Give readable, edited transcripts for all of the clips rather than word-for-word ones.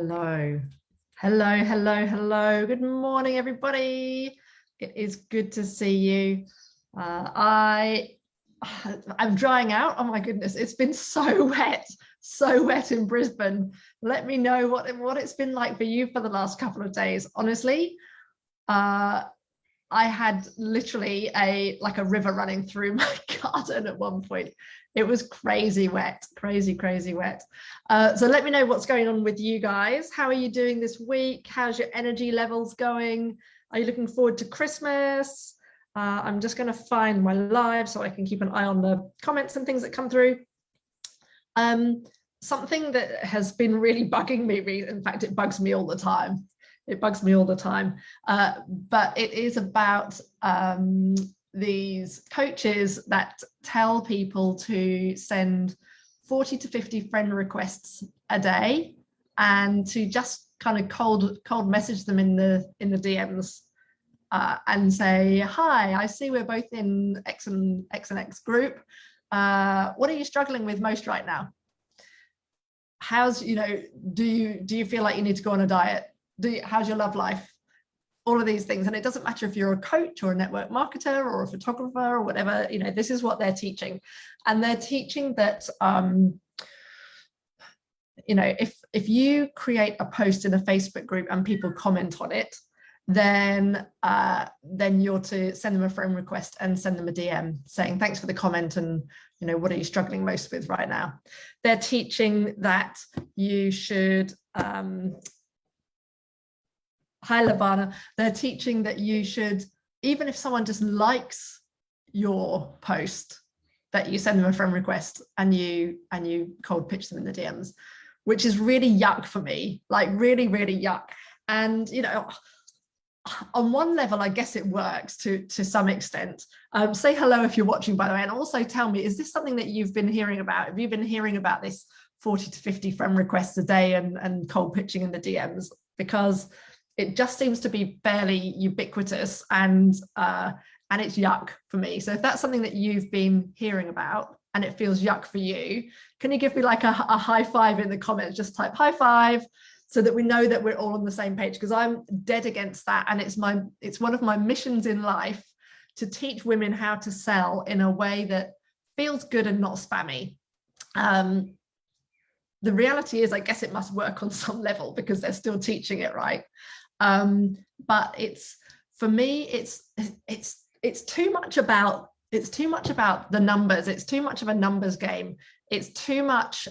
Hello, hello, hello, hello. Good morning, everybody. It is good to see you. I'm drying out. Oh my goodness, it's been so wet in Brisbane. Let me know what it's been like for you for the last couple of days. Honestly, I had literally a river running through my garden at one point. It was crazy wet, crazy wet. So let me know what's going on with you guys. How are you doing this week? How's your energy levels going? Are you looking forward to Christmas? I'm just going to find my live so I can keep an eye on the comments and things that come through. Something that has been really bugging me, in fact, it bugs me all the time. But it is about these coaches that tell people to send 40 to 50 friend requests a day and to just kind of cold message them in the DMs and say, hi, I see we're both in X and X group. What are you struggling with most right now? Do you feel like you need to go on a diet? How's your love life? All of these things. And it doesn't matter if you're a coach or a network marketer or a photographer or whatever, this is what they're teaching. And they're teaching that, if you create a post in a Facebook group and people comment on it, then you're to send them a friend request and send them a DM saying, thanks for the comment. And, what are you struggling most with right now? They're teaching that you should, hi, Lavana. They're teaching that you should, even if someone just likes your post, that you send them a friend request and you cold pitch them in the DMs, which is really yuck for me, like really yuck. And, on one level, I guess it works to some extent. Say hello if you're watching, by the way, and also tell me, is this something that you've been hearing about? Have you been hearing about this 40 to 50 friend requests a day and cold pitching in the DMs? Because it just seems to be fairly ubiquitous and it's yuck for me. So if that's something that you've been hearing about and it feels yuck for you, can you give me like a high five in the comments? Just type high five so that we know that we're all on the same page, because I'm dead against that. And it's one of my missions in life to teach women how to sell in a way that feels good and not spammy. The reality is, I guess it must work on some level because they're still teaching it, right? But for me, it's too much about the numbers. It's too much of a numbers game. It's too much.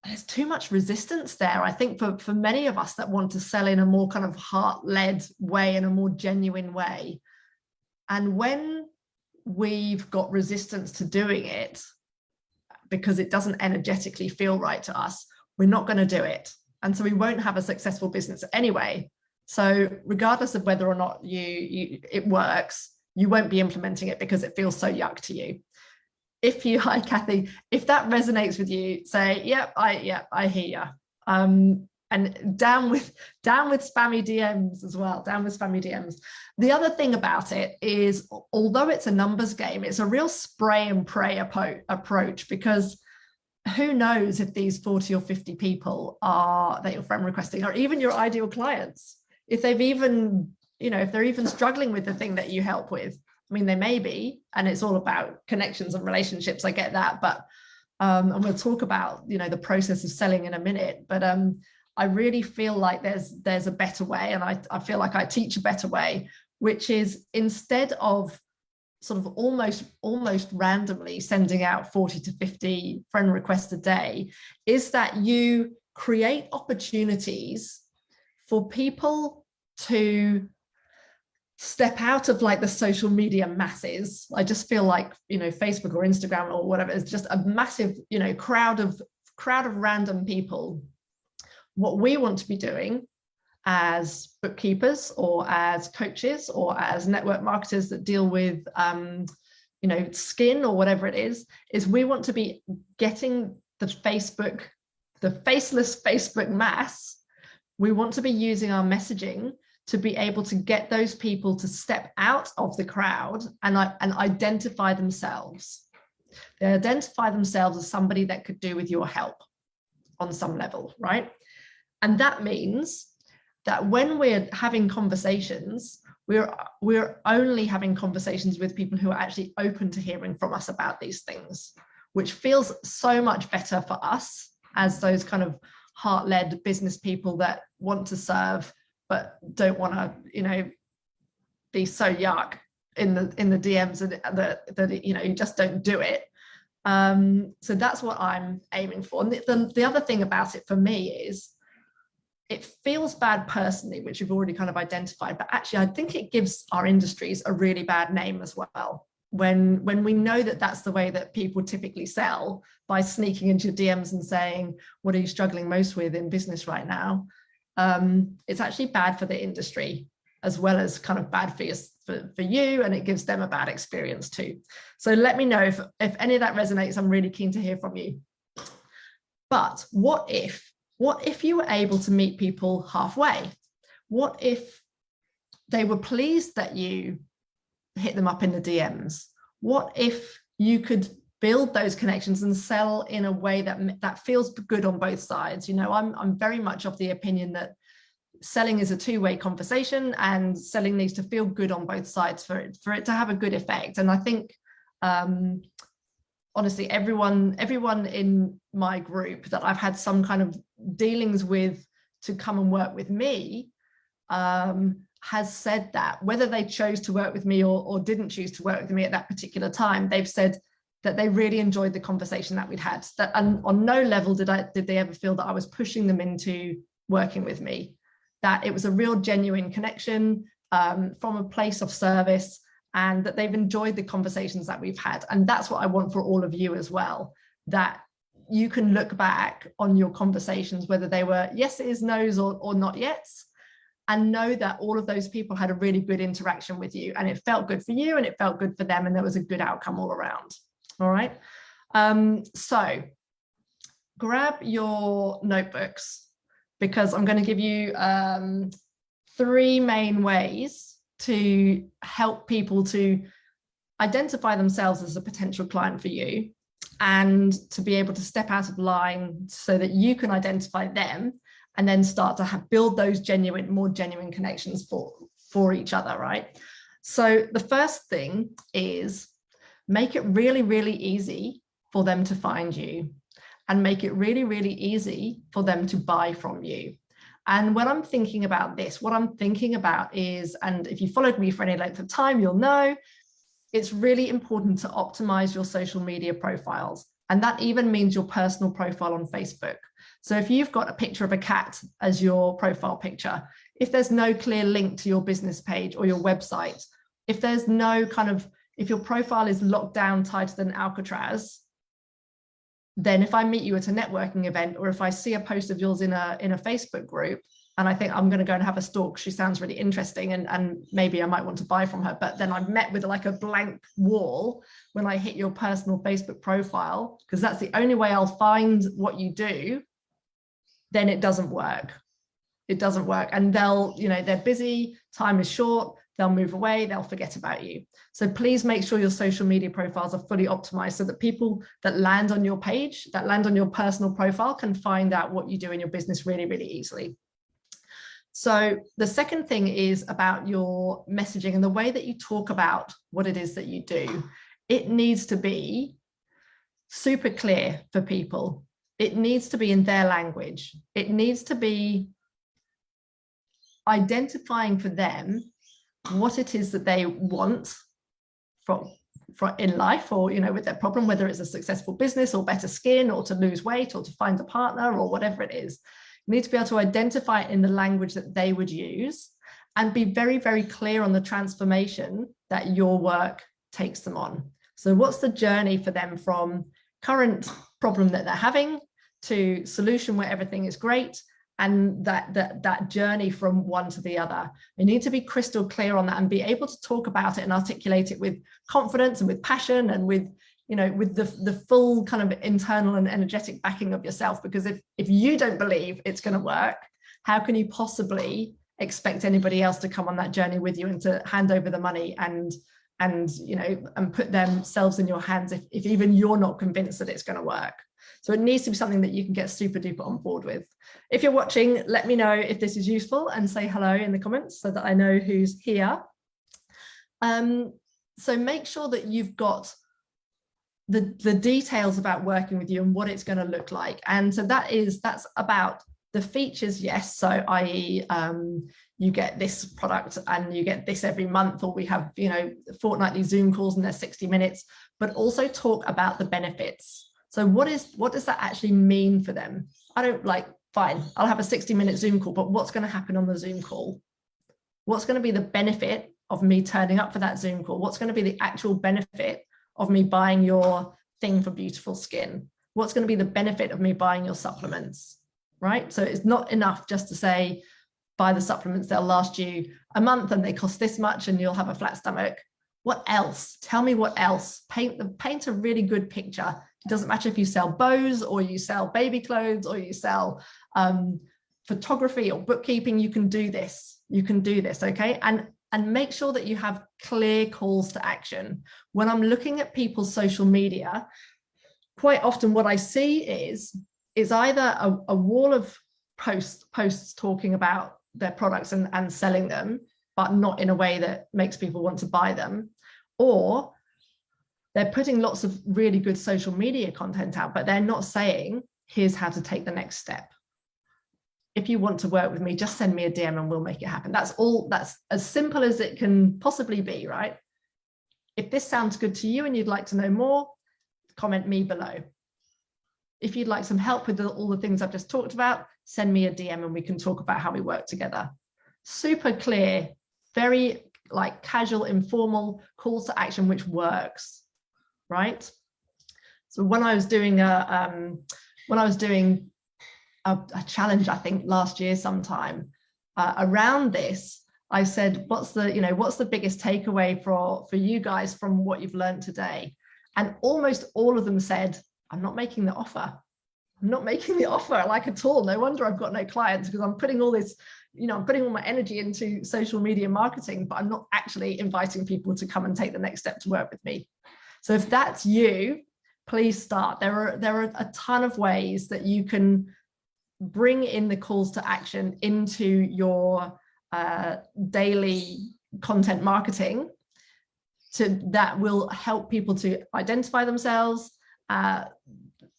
There's too much resistance there, I think, for many of us that want to sell in a more kind of heart-led way, in a more genuine way. And when we've got resistance to doing it because it doesn't energetically feel right to us, we're not going to do it. And so we won't have a successful business anyway. So regardless of whether or not it works, you won't be implementing it because it feels so yuck to you. Hi Kathy, if that resonates with you, say, yep, I hear you. And down with spammy DMs as well, down with spammy DMs. The other thing about it is, although it's a numbers game, it's a real spray and pray approach, because who knows if these 40 or 50 people that you're friend requesting are even your ideal clients, if they've even, if they're even struggling with the thing that you help with. I mean, they may be, and it's all about connections and relationships. I get that, but and we'll talk about, the process of selling in a minute. But I really feel like there's a better way, and I feel like I teach a better way, which is, instead of sort of almost randomly sending out 40 to 50 friend requests a day, is that you create opportunities for people to step out of like the social media masses. I just feel like, Facebook or Instagram or whatever is just a massive, crowd of random people. What we want to be doing as bookkeepers or as coaches or as network marketers that deal with, skin or whatever it is we want to be getting the faceless Facebook mass. We want to be using our messaging to be able to get those people to step out of the crowd and identify themselves. They identify themselves as somebody that could do with your help. on some level, right? And that means that when we're having conversations, we're only having conversations with people who are actually open to hearing from us about these things, which feels so much better for us as those kind of heart-led business people that want to serve but don't want to, you know, be so yuck in the DMs that you know, you just don't do it. So that's what I'm aiming for. And the other thing about it for me is it feels bad personally, which we've already kind of identified, but actually I think it gives our industries a really bad name as well. When we know that that's the way that people typically sell, by sneaking into your DMs and saying, what are you struggling most with in business right now? It's actually bad for the industry as well as kind of bad for you, and it gives them a bad experience too. So let me know if any of that resonates. I'm really keen to hear from you. But what if you were able to meet people halfway? What if they were pleased that you hit them up in the DMs? What if you could build those connections and sell in a way that feels good on both sides? You know, I'm very much of the opinion that selling is a two-way conversation, and selling needs to feel good on both sides for it to have a good effect. And I think honestly, everyone in my group that I've had some kind of dealings with to come and work with me has said that, whether they chose to work with me or didn't choose to work with me at that particular time, they've said that they really enjoyed the conversation that we'd had, that on no level did they ever feel that I was pushing them into working with me, that it was a real genuine connection from a place of service, and that they've enjoyed the conversations that we've had. And that's what I want for all of you as well, that you can look back on your conversations, whether they were yeses, nos, or not yets, and know that all of those people had a really good interaction with you, and it felt good for you and it felt good for them, and there was a good outcome all around. All right. So grab your notebooks, because I'm going to give you 3 main ways to help people to identify themselves as a potential client for you, and to be able to step out of line so that you can identify them, and then start to build those more genuine connections for each other, right? So the first thing is, make it really, really easy for them to find you, and make it really, really easy for them to buy from you. And when I'm thinking about this, what I'm thinking about is, and if you followed me for any length of time, you'll know, it's really important to optimize your social media profiles. And that even means your personal profile on Facebook. So if you've got a picture of a cat as your profile picture, if there's no clear link to your business page or your website, if there's no kind of, if your profile is locked down tighter than Alcatraz, then if I meet you at a networking event, or if I see a post of yours in a Facebook group, and I think I'm going to go and have a stalk, she sounds really interesting, and maybe I might want to buy from her, but then I'm met with like a blank wall when I hit your personal Facebook profile, because that's the only way I'll find what you do, then it doesn't work. It doesn't work. And they'll, you know, they're busy, time is short, they'll move away, they'll forget about you. So please make sure your social media profiles are fully optimized, so that people that land on your page, that land on your personal profile, can find out what you do in your business really, really easily. So the second thing is about your messaging and the way that you talk about what it is that you do. It needs to be super clear for people. It needs to be in their language. It needs to be identifying for them what it is that they want from in life, or, you know, with their problem, whether it's a successful business or better skin or to lose weight or to find a partner or whatever it is. You need to be able to identify it in the language that they would use, and be very, very clear on the transformation that your work takes them on. So what's the journey for them from current problem that they're having to solution where everything is great, and that journey from one to the other. You need to be crystal clear on that, and be able to talk about it and articulate it with confidence and with passion, and with, you know, with the full kind of internal and energetic backing of yourself. Because if you don't believe it's going to work, how can you possibly expect anybody else to come on that journey with you, and to hand over the money and you know, and put themselves in your hands if even you're not convinced that it's going to work? So it needs to be something that you can get super duper on board with. If you're watching, let me know if this is useful and say hello in the comments so that I know who's here. So make sure that you've got the details about working with you and what it's going to look like. And so that's about the features, yes. So i.e. You get this product and you get this every month, or we have, you know, fortnightly Zoom calls and they're 60 minutes, but also talk about the benefits. So what does that actually mean for them? I don't like, fine, I'll have a 60-minute Zoom call, but what's going to happen on the Zoom call? What's going to be the benefit of me turning up for that Zoom call? What's going to be the actual benefit of me buying your thing for beautiful skin? What's going to be the benefit of me buying your supplements, right? So it's not enough just to say, buy the supplements, they'll last you a month and they cost this much and you'll have a flat stomach. What else? Tell me what else. Paint a really good picture. It doesn't matter if you sell bows or you sell baby clothes or you sell photography or bookkeeping. You can do this. You can do this, okay? And make sure that you have clear calls to action. When I'm looking at people's social media, quite often what I see is either a wall of posts talking about their products and selling them, but not in a way that makes people want to buy them, or they're putting lots of really good social media content out, but they're not saying, here's how to take the next step. If you want to work with me, just send me a DM and we'll make it happen. That's all. That's as simple as it can possibly be, right? If this sounds good to you and you'd like to know more, comment me below. If you'd like some help with all the things I've just talked about, send me a DM and we can talk about how we work together. Super clear, very like casual, informal calls to action, which works, right? So when I was doing a challenge, I think last year sometime around this, I said, what's the biggest takeaway for you guys from what you've learned today? And almost all of them said, I'm not making the offer. I'm not making the offer like at all. No wonder I've got no clients, because I'm putting all this, I'm putting all my energy into social media marketing, but I'm not actually inviting people to come and take the next step to work with me. So if that's you, please start. There are a ton of ways that you can bring in the calls to action into your daily content marketing that will help people to identify themselves,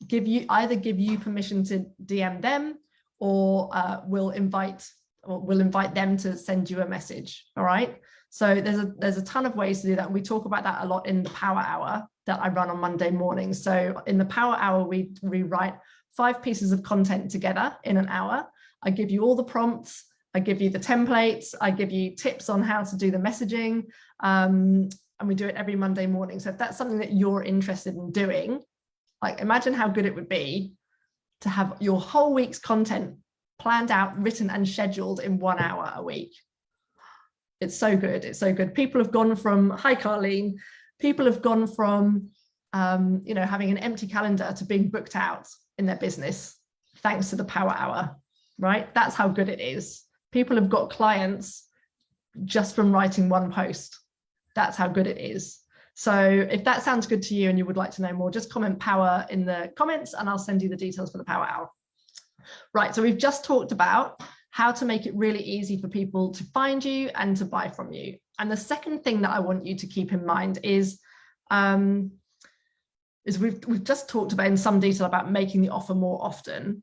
give you permission to DM them, or will invite them to send you a message. All right. So there's a ton of ways to do that. We talk about that a lot in the Power Hour that I run on Monday mornings. So in the Power Hour, we write 5 pieces of content together in an hour. I give you all the prompts. I give you the templates. I give you tips on how to do the messaging. And we do it every Monday morning. So if that's something that you're interested in doing, like imagine how good it would be to have your whole week's content planned out, written and scheduled in 1 hour a week. It's so good. It's so good. People have gone from, hi, Carlene, people have gone from, having an empty calendar to being booked out in their business, thanks to the Power Hour, right? That's how good it is. People have got clients just from writing one post. That's how good it is. So if that sounds good to you and you would like to know more, just comment power in the comments and I'll send you the details for the Power Hour. Right, so we've just talked about how to make it really easy for people to find you and to buy from you. And the second thing that I want you to keep in mind is we've just talked about in some detail about making the offer more often.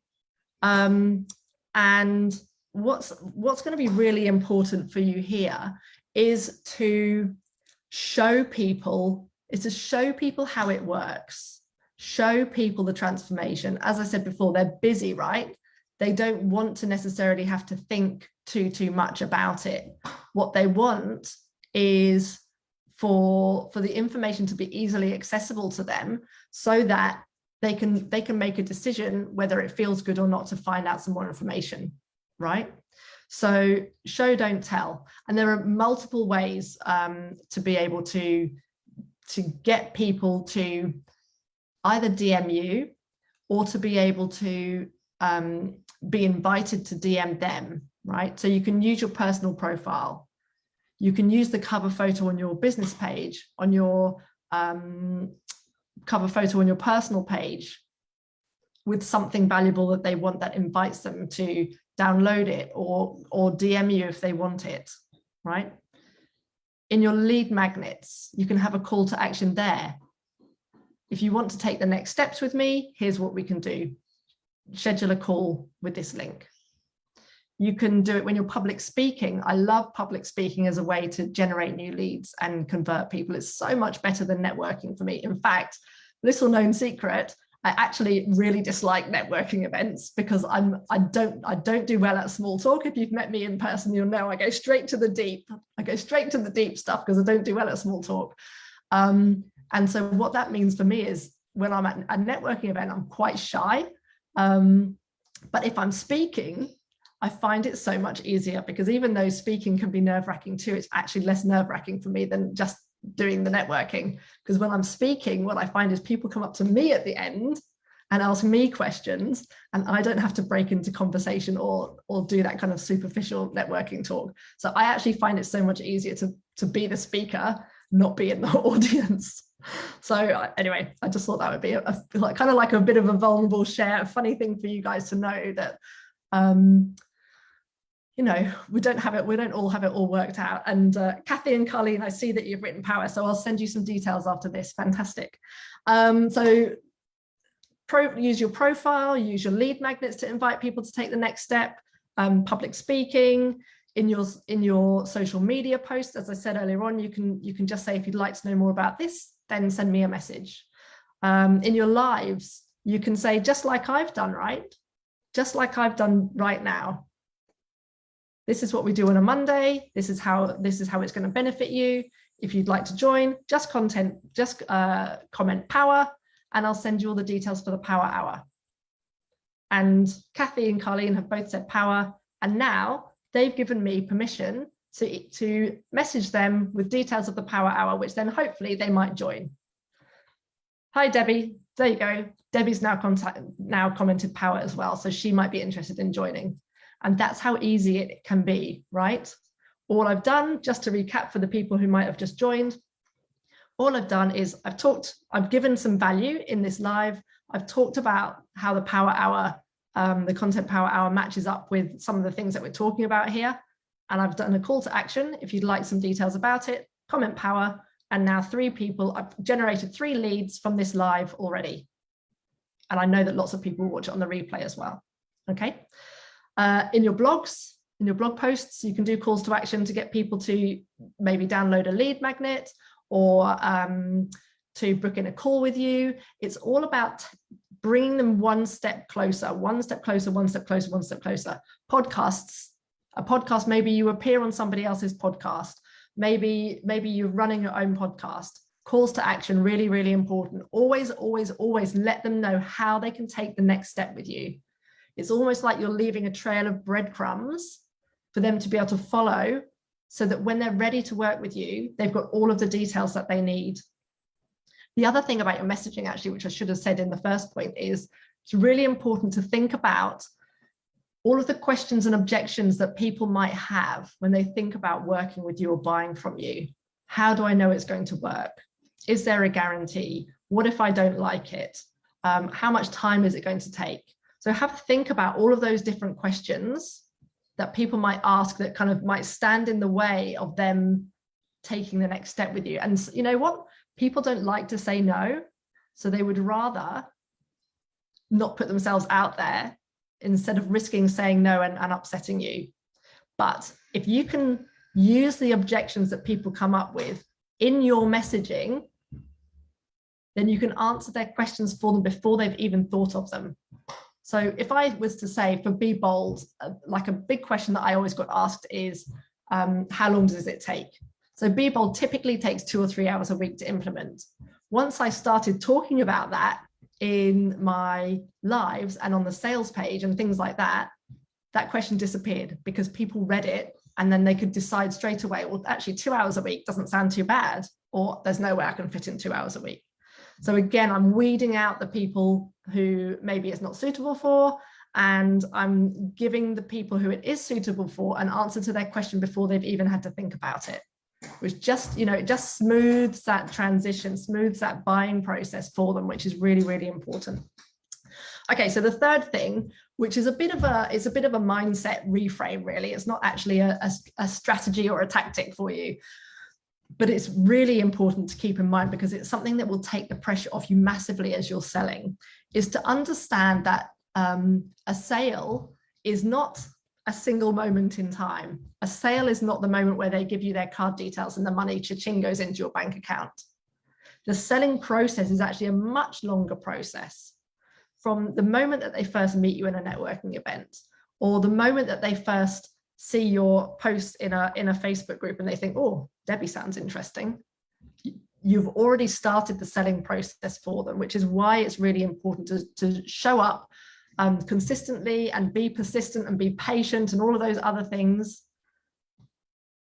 And what's going to be really important for you here is to show people how it works. Show people the transformation. As I said before, they're busy, right? They don't want to necessarily have to think too much about it. What they want is for the information to be easily accessible to them so that they can make a decision whether it feels good or not to find out some more information, right? So show, don't tell. And there are multiple ways to be able to get people to either DM you or to be able to be invited to DM them, right? So you can use your personal profile. You can use the cover photo on your business page, on your cover photo on your personal page. with something valuable that they want, that invites them to download it or DM you if they want it, right? In your lead magnets, you can have a call to action there. If you want to take the next steps with me, here's what we can do. Schedule a call with this link. You can do it when you're public speaking. I love public speaking as a way to generate new leads and convert people. It's so much better than networking for me. In fact, little known secret, I actually really dislike networking events because I don't do well at small talk. If you've met me in person, you'll know I go straight to the deep. I go straight to the deep stuff because I don't do well at small talk. And so what that means for me is when I'm at a networking event, I'm quite shy. But if I'm speaking, I find it so much easier, because even though speaking can be nerve-wracking too, it's actually less nerve-wracking for me than just doing the networking. Because when I'm speaking, what I find is people come up to me at the end and ask me questions, and I don't have to break into conversation or do that kind of superficial networking talk. So I actually find it so much easier to be the speaker, not be in the audience. So anyway, I just thought that would be kind of like a bit of a vulnerable share, a funny thing for you guys to know that you know, we don't all have it all worked out. And Kathy and Colleen, I see that you've written power, so I'll send you some details after this. Fantastic. So use your profile, use your lead magnets to invite people to take the next step. Public speaking, in your social media posts, as I said earlier on, you can just say, if you'd like to know more about this, then send me a message. In your lives, you can say, just like I've done, right? Just like I've done right now. This is what we do on a Monday. This is how it's going to benefit you. If you'd like to join, just comment power, and I'll send you all the details for the power hour. And Kathy and Colleen have both said power, and now they've given me permission to message them with details of the power hour, which then hopefully they might join. Hi, Debbie. There you go. Debbie's now commented power as well, so she might be interested in joining. And that's how easy it can be, right? All I've done, just to recap for the people who might have just joined, all I've done is I've given some value in this live. I've talked about how the power hour, the content power hour matches up with some of the things that we're talking about here. And I've done a call to action. If you'd like some details about it, comment power. And now 3 people, I've generated 3 leads from this live already. And I know that lots of people watch it on the replay as well. Okay. In your blogs, in your blog posts, you can do calls to action to get people to maybe download a lead magnet or to book in a call with you. It's all about bringing them one step closer, one step closer, one step closer, one step closer. Podcasts, a podcast, maybe you appear on somebody else's podcast. Maybe you're running your own podcast. Calls to action, really, really important. Always, always, always let them know how they can take the next step with you. It's almost like you're leaving a trail of breadcrumbs for them to be able to follow, so that when they're ready to work with you, they've got all of the details that they need. The other thing about your messaging, actually, which I should have said in the first point, is it's really important to think about all of the questions and objections that people might have when they think about working with you or buying from you. How do I know it's going to work? Is there a guarantee? What if I don't like it? How much time is it going to take? So have a think about all of those different questions that people might ask that kind of might stand in the way of them taking the next step with you. And you know what? People don't like to say no, so they would rather not put themselves out there instead of risking saying no and upsetting you. But if you can use the objections that people come up with in your messaging, then you can answer their questions for them before they've even thought of them. So if I was to say, for Be Bold, like a big question that I always got asked is, how long does it take? So Be Bold typically takes 2 or 3 hours a week to implement. Once I started talking about that in my lives and on the sales page and things like that, that question disappeared, because people read it and then they could decide straight away, well, actually 2 hours a week doesn't sound too bad, or there's no way I can fit in 2 hours a week. So again, I'm weeding out the people who maybe it's not suitable for, and I'm giving the people who it is suitable for an answer to their question before they've even had to think about it, which just, you know, it just smooths that transition, smooths that buying process for them, which is really, really important. Okay, so the third thing, which is a bit of a mindset reframe, really. It's not actually a strategy or a tactic for you, but it's really important to keep in mind because it's something that will take the pressure off you massively as you're selling, is to understand that a sale is not a single moment in time. A sale is not the moment where they give you their card details and the money cha-ching goes into your bank account. The selling process is actually a much longer process. From the moment that they first meet you in a networking event, or the moment that they first see your post in a Facebook group and they think, oh, Debbie sounds interesting, you've already started the selling process for them, which is why it's really important to show up consistently and be persistent and be patient and all of those other things,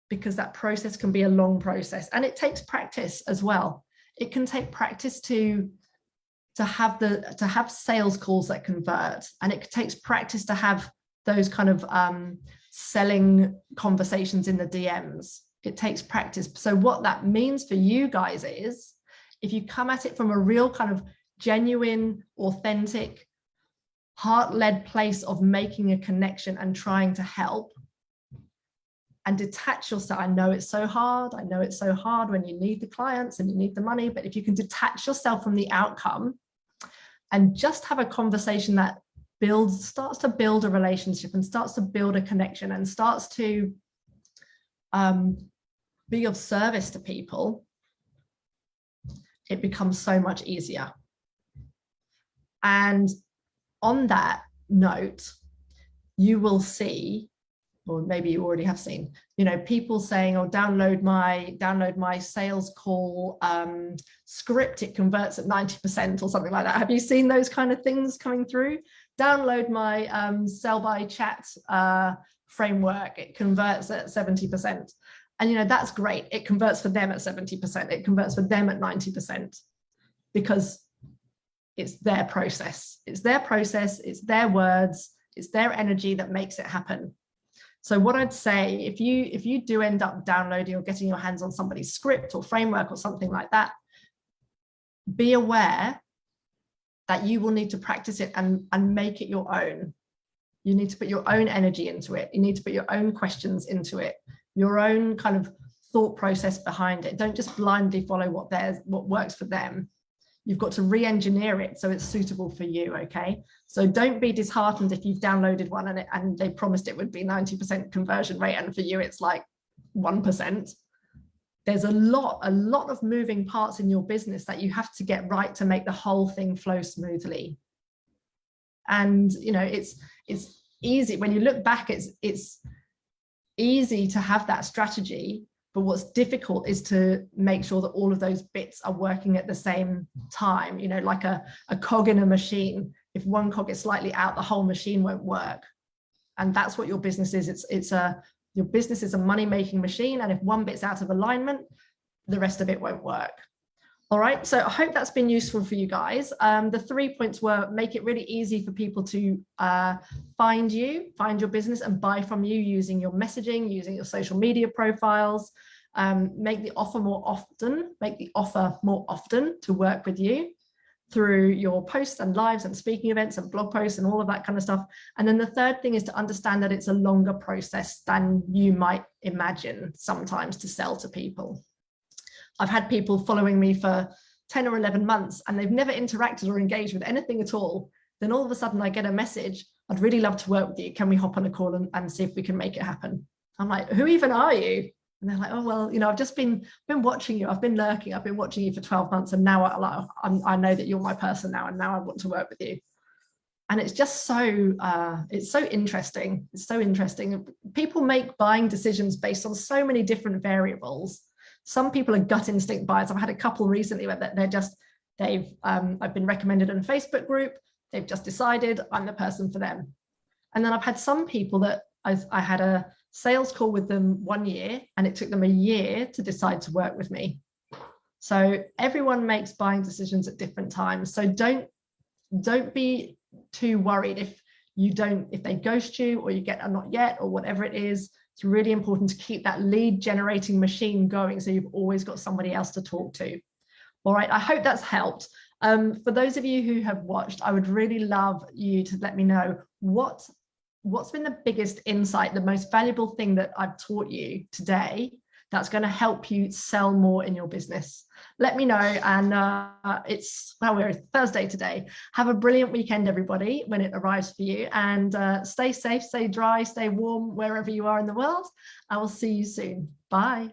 because that process can be a long process and it takes practice as well. It can take practice to have sales calls that convert, and it takes practice to have those kind of selling conversations in the DMs. It takes practice. So what that means for you guys is, if you come at it from a real kind of genuine, authentic, heart-led place of making a connection and trying to help, and detach yourself. I know it's so hard. I know it's so hard when you need the clients and you need the money, but if you can detach yourself from the outcome and just have a conversation that starts to build a relationship and starts to build a connection and starts to be of service to people, it becomes so much easier. And on that note, you will see, or maybe you already have seen, people saying, oh, download my sales call script, it converts at 90% or something like that. Have you seen those kind of things coming through? Download my sell by chat framework, it converts at 70%. And that's great. It converts for them at 70%. It converts for them at 90%, because it's their process. It's their process, it's their words, it's their energy that makes it happen. So what I'd say, if you do end up downloading or getting your hands on somebody's script or framework or something like that, be aware that you will need to practice it and make it your own. You need to put your own energy into it. You need to put your own questions into it, your own kind of thought process behind it. Don't just blindly follow what works for them. You've got to re-engineer it so it's suitable for you, okay? So don't be disheartened if you've downloaded one and they promised it would be 90% conversion rate, and for you it's like 1%. There's a lot of moving parts in your business that you have to get right to make the whole thing flow smoothly. And it's easy when you look back. It's easy to have that strategy, but what's difficult is to make sure that all of those bits are working at the same time. Like a cog in a machine. If one cog is slightly out, the whole machine won't work. And that's what your business is. Your business is a money-making machine, and if one bit's out of alignment, the rest of it won't work. All right, so I hope that's been useful for you guys. The 3 points were: make it really easy for people to find your business and buy from you using your messaging, using your social media profiles. Make the offer more often to work with you through your posts and lives and speaking events and blog posts and all of that kind of stuff. And then the third thing is to understand that it's a longer process than you might imagine sometimes to sell to people. I've had people following me for 10 or 11 months and they've never interacted or engaged with anything at all. Then all of a sudden I get a message, I'd really love to work with you. Can we hop on a call and see if we can make it happen? I'm like, who even are you? And they're like, oh, well, I've just been watching you. I've been lurking. I've been watching you for 12 months. And now I know that you're my person now. And now I want to work with you. And it's just it's so interesting. It's so interesting. People make buying decisions based on so many different variables. Some people are gut instinct buyers. I've had a couple recently where I've been recommended in a Facebook group. They've just decided I'm the person for them. And then I've had some people that I had a sales call with them 1 year and it took them a year to decide to work with me. So everyone makes buying decisions at different times. So don't be too worried if they ghost you or you get a not yet or whatever it is. It's really important to keep that lead generating machine going so you've always got somebody else to talk to. All right, I hope that's helped. For those of you who have watched, I would really love you to let me know what's been the biggest insight, the most valuable thing that I've taught you today that's going to help you sell more in your business. Let me know. And we're Thursday today. Have a brilliant weekend, everybody, when it arrives for you. And stay safe, stay dry, stay warm, wherever you are in the world. I will see you soon. Bye.